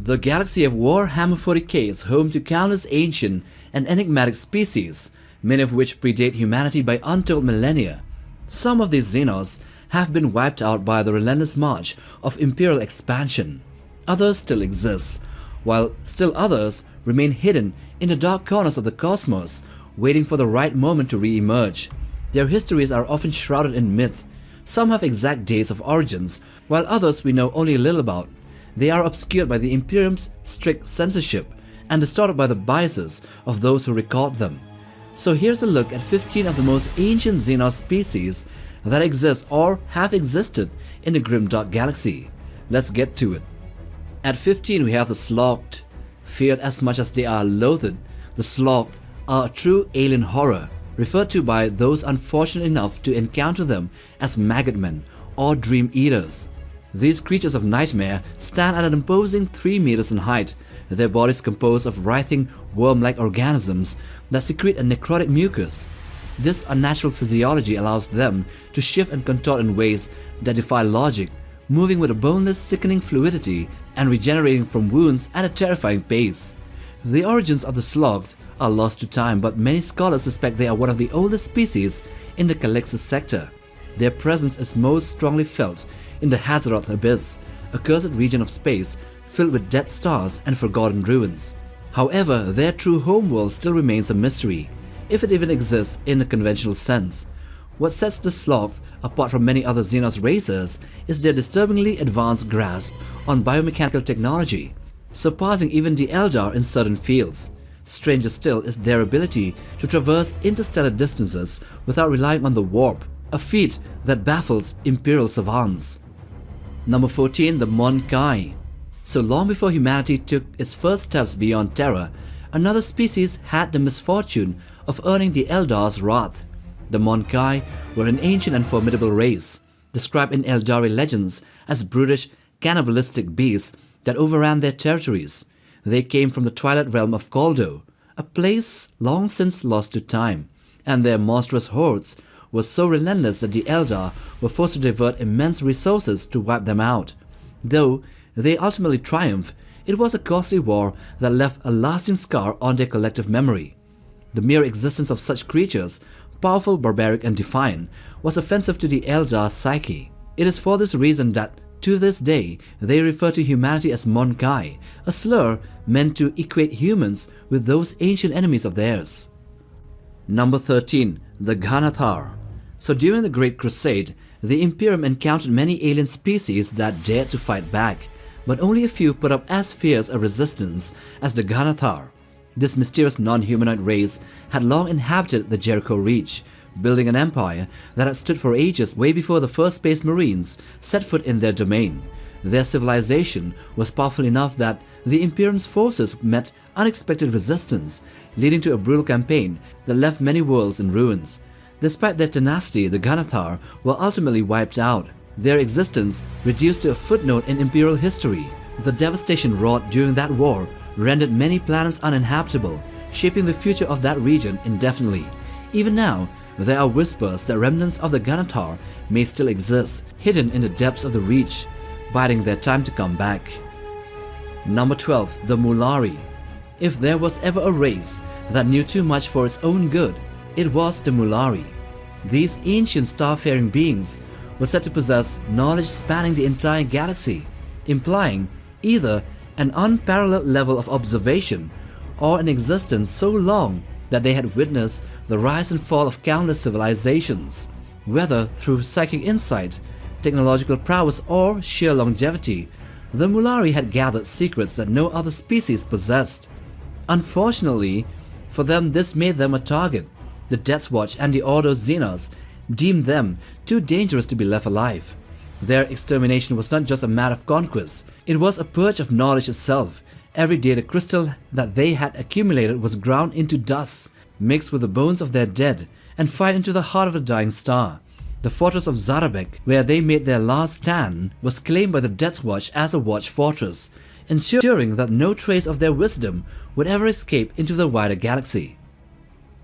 The galaxy of Warhammer 40k is home to countless ancient and enigmatic species, many of which predate humanity by untold millennia. Some of these Xenos have been wiped out by the relentless march of Imperial expansion. Others still exist, while still others remain hidden in the dark corners of the cosmos, waiting for the right moment to re-emerge. Their histories are often shrouded in myth. Some have exact dates of origins, while others we know only little about. They are obscured by the Imperium's strict censorship and distorted by the biases of those who record them. So here's a look at 15 of the most ancient Xenos species that exist or have existed in the grimdark galaxy. Let's get to it. At 15 we have the Slaugth. Feared as much as they are loathed, the Slaugth are a true alien horror, referred to by those unfortunate enough to encounter them as maggot men or dream eaters. These creatures of nightmare stand at an imposing 3 meters in height, their bodies composed of writhing worm-like organisms that secrete a necrotic mucus. This unnatural physiology allows them to shift and contort in ways that defy logic, moving with a boneless, sickening fluidity and regenerating from wounds at a terrifying pace. The origins of the Slaugth are lost to time, but many scholars suspect they are one of the oldest species in the Calixis sector. Their presence is most strongly felt in the Hazaroth Abyss, a cursed region of space filled with dead stars and forgotten ruins. However, their true homeworld still remains a mystery, if it even exists in a conventional sense. What sets the Slaugth apart from many other Xenos races is their disturbingly advanced grasp on biomechanical technology, surpassing even the Aeldari in certain fields. Stranger still is their ability to traverse interstellar distances without relying on the warp, a feat that baffles Imperial savants. Number 14. The Mon-Keigh. So long before humanity took its first steps beyond Terra, another species had the misfortune of earning the Eldari's wrath. The Mon-Keigh were an ancient and formidable race, described in Aeldari legends as brutish, cannibalistic beasts that overran their territories. They came from the twilight realm of Koldo, a place long since lost to time, and their monstrous hordes were so relentless that the Aeldari were forced to divert immense resources to wipe them out. Though they ultimately triumphed, it was a costly war that left a lasting scar on their collective memory. The mere existence of such creatures, powerful, barbaric and defiant, was offensive to the Aeldari psyche. It is for this reason that, to this day, they refer to humanity as Mon-Keigh, a slur meant to equate humans with those ancient enemies of theirs. Number 13. The Gananthaar. So during the Great Crusade, the Imperium encountered many alien species that dared to fight back, but only a few put up as fierce a resistance as the Gananthaar. This mysterious non-humanoid race had long inhabited the Jericho Reach, building an empire that had stood for ages way before the first Space Marines set foot in their domain. Their civilization was powerful enough that the Imperium's forces met unexpected resistance, leading to a brutal campaign that left many worlds in ruins. Despite their tenacity, the Gananthaar were ultimately wiped out, their existence reduced to a footnote in Imperial history. The devastation wrought during that war rendered many planets uninhabitable, shaping the future of that region indefinitely. Even now, there are whispers that remnants of the Gananthaar may still exist, hidden in the depths of the Reach, biding their time to come back. Number 12. The Muhlari. If there was ever a race that knew too much for its own good, it was the Muhlari. These ancient starfaring beings were said to possess knowledge spanning the entire galaxy, implying either an unparalleled level of observation or an existence so long that they had witnessed the rise and fall of countless civilizations. Whether through psychic insight, technological prowess or sheer longevity, the Muhlari had gathered secrets that no other species possessed. Unfortunately for them, this made them a target. The Death Watch and the Order Xenos deemed them too dangerous to be left alive. Their extermination was not just a matter of conquest, it was a purge of knowledge itself. Every data crystal that they had accumulated was ground into dust, mixed with the bones of their dead, and fired into the heart of a dying star. The fortress of Zarabek, where they made their last stand, was claimed by the Death Watch as a watch fortress, ensuring that no trace of their wisdom would ever escape into the wider galaxy.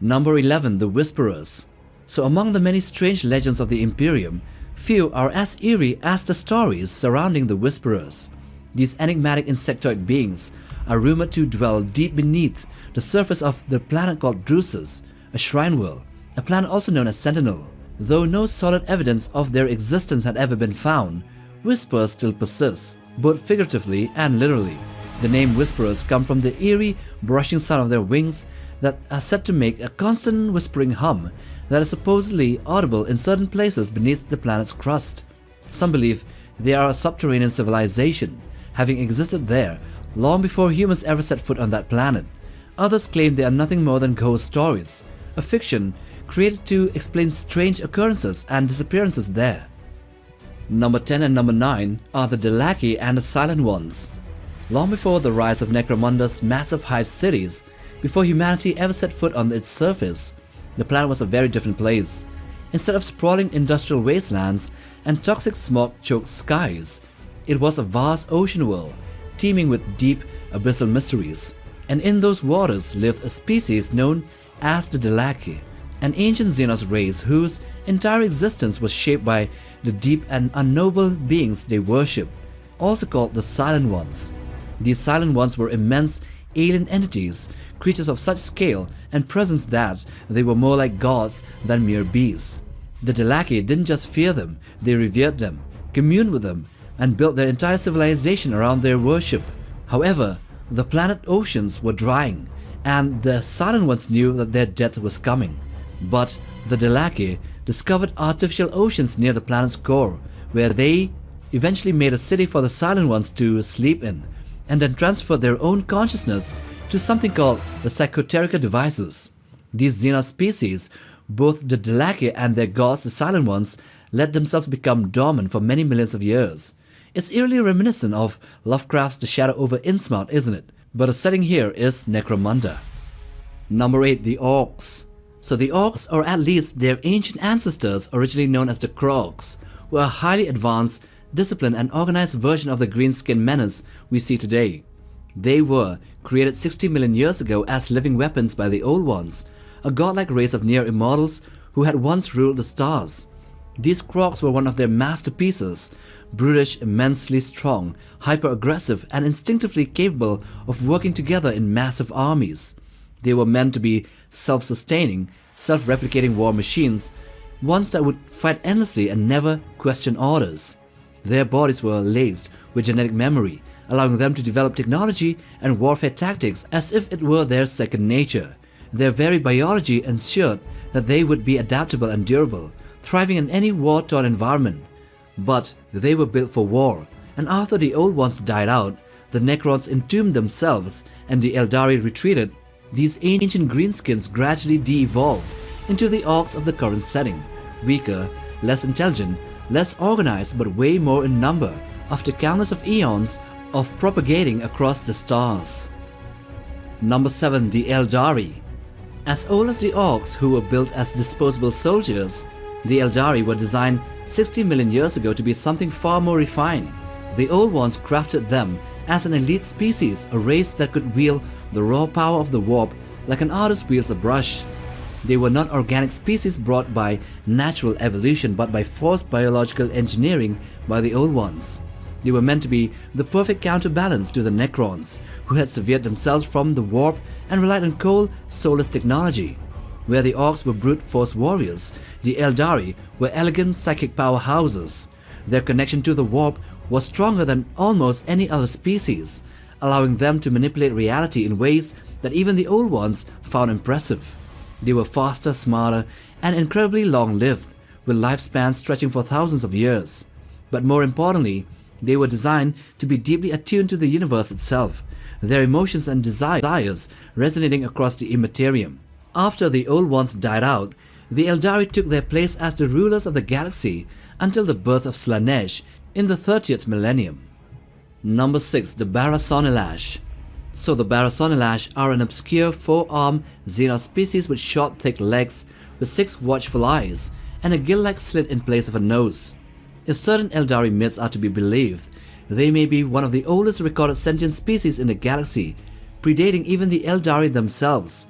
Number 11. The Whisperers. So among the many strange legends of the Imperium, few are as eerie as the stories surrounding the Whisperers. These enigmatic insectoid beings are rumored to dwell deep beneath the surface of the planet called Drusus, a shrine world, a planet also known as Sentinel. Though no solid evidence of their existence had ever been found, whispers still persist, both figuratively and literally. The name Whisperers come from the eerie, brushing sound of their wings that are said to make a constant whispering hum that is supposedly audible in certain places beneath the planet's crust. Some believe they are a subterranean civilization, having existed there long before humans ever set foot on that planet. Others claim they are nothing more than ghost stories, a fiction created to explain strange occurrences and disappearances there. Number 10 and number 9 are the Delaque and the Silent Ones. Long before the rise of Necromunda's massive hive cities, before humanity ever set foot on its surface, the planet was a very different place. Instead of sprawling industrial wastelands and toxic smog-choked skies, it was a vast ocean world, teeming with deep, abyssal mysteries. And in those waters lived a species known as the Delaque, an ancient Xenos race whose entire existence was shaped by the deep and unknowable beings they worship, also called the Silent Ones. These Silent Ones were immense alien entities, creatures of such scale and presence that they were more like gods than mere beasts. The Delaque didn't just fear them, they revered them, communed with them, and built their entire civilization around their worship. However, the planet oceans were drying, and the Silent Ones knew that their death was coming. But the Delaque discovered artificial oceans near the planet's core, where they eventually made a city for the Silent Ones to sleep in, and then transferred their own consciousness to something called the Psychoterica devices. These Xenos species, both the Delaque and their gods, the Silent Ones, let themselves become dormant for many millions of years. It's eerily reminiscent of Lovecraft's The Shadow over Innsmouth, isn't it? But the setting here is Necromunda. Number 8. The Orcs. So the Orcs, or at least their ancient ancestors originally known as the Krorks, were a highly advanced, disciplined and organized version of the green-skinned menace we see today. They were created 60 million years ago as living weapons by the Old Ones, a godlike race of near-immortals who had once ruled the stars. These Krorks were one of their masterpieces, brutish, immensely strong, hyper-aggressive and instinctively capable of working together in massive armies. They were meant to be self-sustaining, self-replicating war machines, ones that would fight endlessly and never question orders. Their bodies were laced with genetic memory, allowing them to develop technology and warfare tactics as if it were their second nature. Their very biology ensured that they would be adaptable and durable, thriving in any war-torn environment. But they were built for war, and after the Old Ones died out, the Necrons entombed themselves and the Aeldari retreated. These ancient greenskins gradually de-evolved into the Orcs of the current setting, weaker, less intelligent, less organized but way more in number after countless of eons of propagating across the stars. Number 7. The Aeldari. As old as the Orcs, who were built as disposable soldiers, the Aeldari were designed 60 million years ago to be something far more refined. The Old Ones crafted them as an elite species, a race that could wield the raw power of the warp like an artist wields a brush. They were not organic species brought by natural evolution but by forced biological engineering by the Old Ones. They were meant to be the perfect counterbalance to the Necrons, who had severed themselves from the warp and relied on cold, soulless technology. Where the Orcs were brute force warriors, the Aeldari were elegant psychic powerhouses. Their connection to the warp was stronger than almost any other species, allowing them to manipulate reality in ways that even the Old Ones found impressive. They were faster, smarter, and incredibly long-lived, with lifespans stretching for thousands of years. But more importantly, they were designed to be deeply attuned to the universe itself, their emotions and desires resonating across the Imperium. After the Old Ones died out, the Aeldari took their place as the rulers of the galaxy until the birth of Slanesh in the 30th millennium. Number 6. The Barasonilash. So the Barasonilash are an obscure 4-armed Xenos species with short, thick legs, with 6 watchful eyes, and a gill-like slit in place of a nose. If certain Aeldari myths are to be believed, they may be one of the oldest recorded sentient species in the galaxy, predating even the Aeldari themselves.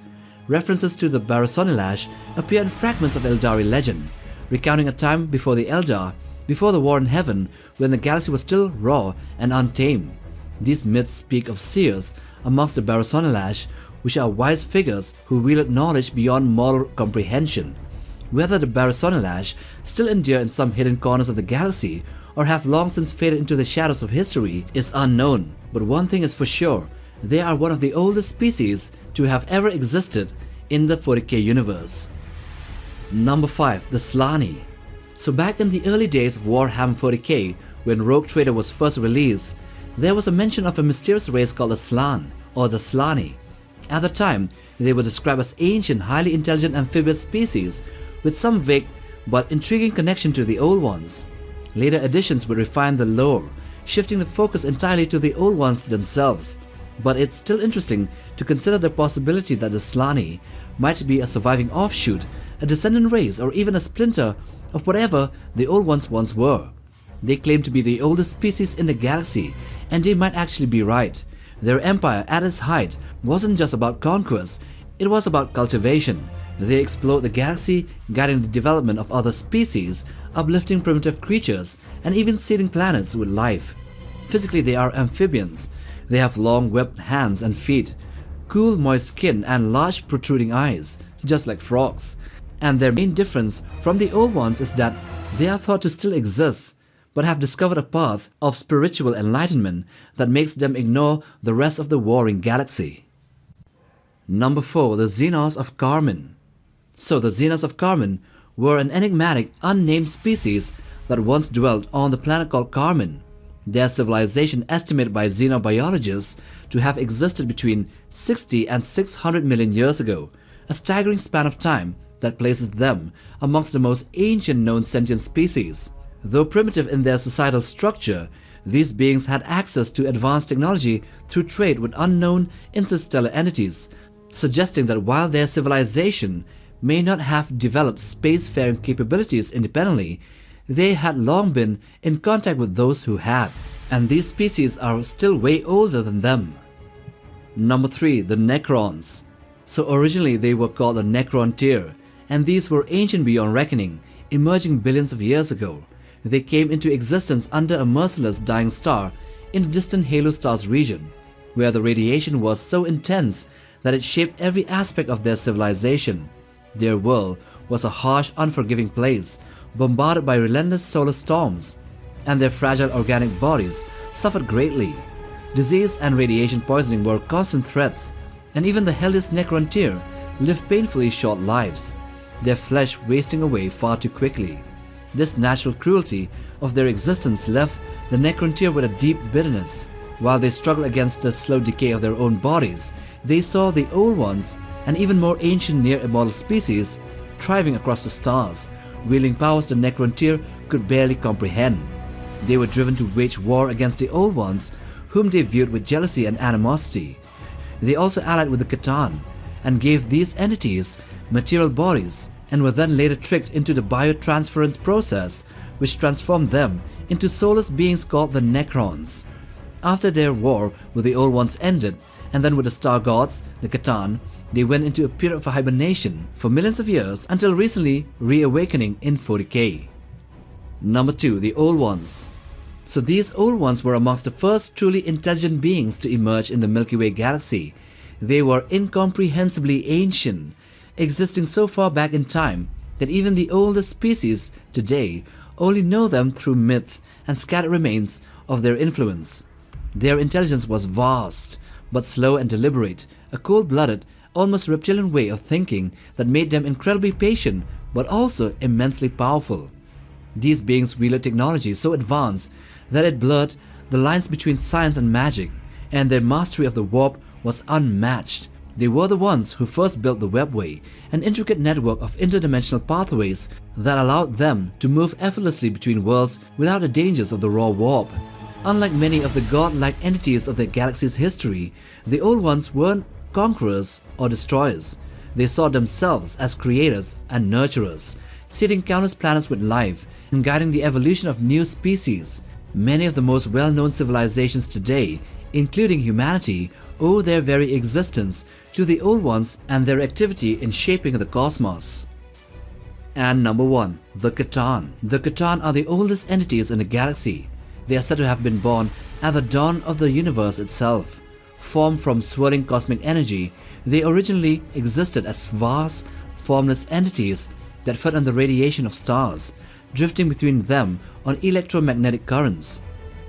References to the Barasonilash appear in fragments of Aeldari legend, recounting a time before the Eldar, before the War in Heaven, when the galaxy was still raw and untamed. These myths speak of seers amongst the Barasonilash, which are wise figures who wielded knowledge beyond mortal comprehension. Whether the Barasonilash still endure in some hidden corners of the galaxy or have long since faded into the shadows of history is unknown, but one thing is for sure, they are one of the oldest species to have ever existed in the 40k universe. Number 5. The Slann. So back in the early days of Warhammer 40k, when Rogue Trader was first released, there was a mention of a mysterious race called the Slann, or the Slann. At the time, they were described as ancient, highly intelligent amphibious species with some vague but intriguing connection to the Old Ones. Later editions would refine the lore, shifting the focus entirely to the Old Ones themselves. But it's still interesting to consider the possibility that the Slann might be a surviving offshoot, a descendant race, or even a splinter of whatever the Old Ones once were. They claim to be the oldest species in the galaxy, and they might actually be right. Their empire at its height wasn't just about conquest, it was about cultivation. They explored the galaxy, guiding the development of other species, uplifting primitive creatures, and even seeding planets with life. Physically, they are amphibians. They have long webbed hands and feet, cool moist skin and large protruding eyes, just like frogs. And their main difference from the Old Ones is that they are thought to still exist, but have discovered a path of spiritual enlightenment that makes them ignore the rest of the warring galaxy. Number 4. The Xenos of Carmyn. So the Xenos of Carmyn were an enigmatic, unnamed species that once dwelt on the planet called Carmyn. Their civilization, estimated by xenobiologists to have existed between 60 and 600 million years ago, a staggering span of time that places them amongst the most ancient known sentient species. Though primitive in their societal structure, these beings had access to advanced technology through trade with unknown interstellar entities, suggesting that while their civilization may not have developed spacefaring capabilities independently, they had long been in contact with those who had, and these species are still way older than them. Number 3. The Necrons. So originally they were called the Necron tier, and these were ancient beyond reckoning, emerging billions of years ago. They came into existence under a merciless dying star in the distant Halo Stars region, where the radiation was so intense that it shaped every aspect of their civilization. Their world was a harsh, unforgiving place, bombarded by relentless solar storms, and their fragile organic bodies suffered greatly. Disease and radiation poisoning were constant threats, and even the healthiest Necron tier lived painfully short lives, their flesh wasting away far too quickly. This natural cruelty of their existence left the Necron tier with a deep bitterness. While they struggled against the slow decay of their own bodies, they saw the Old Ones and even more ancient near-immortal species thriving across the stars, wielding powers the Necron tier could barely comprehend. They were driven to wage war against the Old Ones, whom they viewed with jealousy and animosity. They also allied with the C'tan and gave these entities material bodies, and were then later tricked into the biotransference process, which transformed them into soulless beings called the Necrons. After their war with the Old Ones ended, and then with the Star Gods, the C'tan, they went into a period of hibernation for millions of years until recently reawakening in 40k. Number 2. The Old Ones. So these Old Ones were amongst the first truly intelligent beings to emerge in the Milky Way galaxy. They were incomprehensibly ancient, existing so far back in time that even the oldest species today only know them through myth and scattered remains of their influence. Their intelligence was vast, but slow and deliberate, a cold-blooded, almost reptilian way of thinking that made them incredibly patient but also immensely powerful. These beings wielded technology so advanced that it blurred the lines between science and magic, and their mastery of the warp was unmatched. They were the ones who first built the webway, an intricate network of interdimensional pathways that allowed them to move effortlessly between worlds without the dangers of the raw warp. Unlike many of the godlike entities of the galaxy's history, the Old Ones weren't conquerors or destroyers. They saw themselves as creators and nurturers, seeding countless planets with life and guiding the evolution of new species. Many of the most well-known civilizations today, including humanity, owe their very existence to the Old Ones and their activity in shaping the cosmos. And number 1. The C'tan. The C'tan are the oldest entities in the galaxy. They are said to have been born At the dawn of the universe itself, formed from swirling cosmic energy, they originally existed as vast, formless entities that fed on the radiation of stars, drifting between them on electromagnetic currents.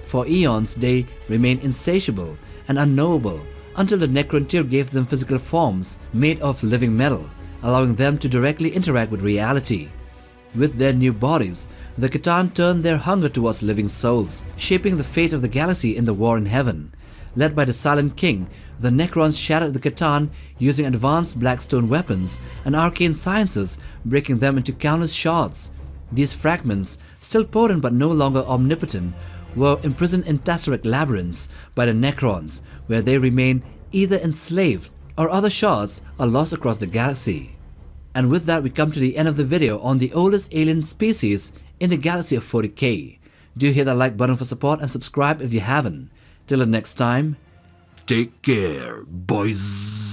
For eons they remained insatiable and unknowable until the Necron tier gave them physical forms made of living metal, allowing them to directly interact with reality. With their new bodies, the C'tan turned their hunger towards living souls, shaping the fate of the galaxy in the War in Heaven. Led by the Silent King, the Necrons shattered the C'tan using advanced blackstone weapons and arcane sciences, breaking them into countless shards. These fragments, still potent but no longer omnipotent, were imprisoned in tesseract labyrinths by the Necrons, where they remain either enslaved or other shards are lost across the galaxy. And with that, we come to the end of the video on the oldest alien species in the galaxy of 40k. Do hit that like button for support and subscribe if you haven't. Till the next time, take care, boys.